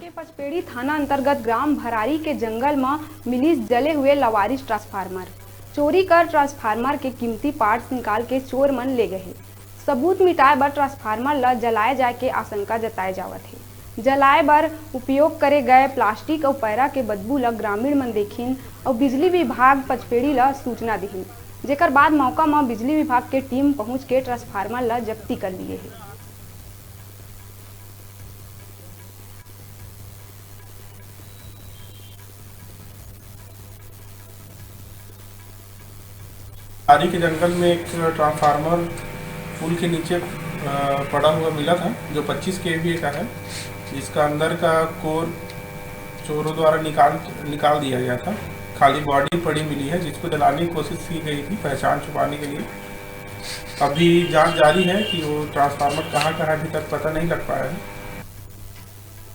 के पचपेड़ी थाना अंतर्गत ग्राम भरारी के जंगल में मिली जले हुए लवारिस ट्रांसफार्मर। चोरी कर ट्रांसफार्मर के कीमती पार्ट्स निकाल के चोर मन ले गए। सबूत मिटाए बर ट्रांसफार्मर ला जलाए जाए के आशंका जताए जावत है। जलाए बर उपयोग करे गए प्लास्टिक और पैरा के बदबू ला ग्रामीण मन देखिन और बिजली विभाग पचपेड़ी ला सूचना दिहिन, जेकर बाद मौका में बिजली विभाग के टीम पहुंच के ट्रांसफार्मर ला जब्ती कर लिए है। आरी के जंगल में एक ट्रांसफार्मर पुल के नीचे पड़ा हुआ मिला था, जो 25 kVA का है, जिसका अंदर का कोर चोरों द्वारा निकाल दिया गया था। खाली बॉडी पड़ी मिली है, जिसको जलाने की कोशिश की गई थी पहचान छुपाने के लिए। अभी जांच जारी है कि वो ट्रांसफार्मर कहाँ का है, अभी तक पता नहीं लग पाया है।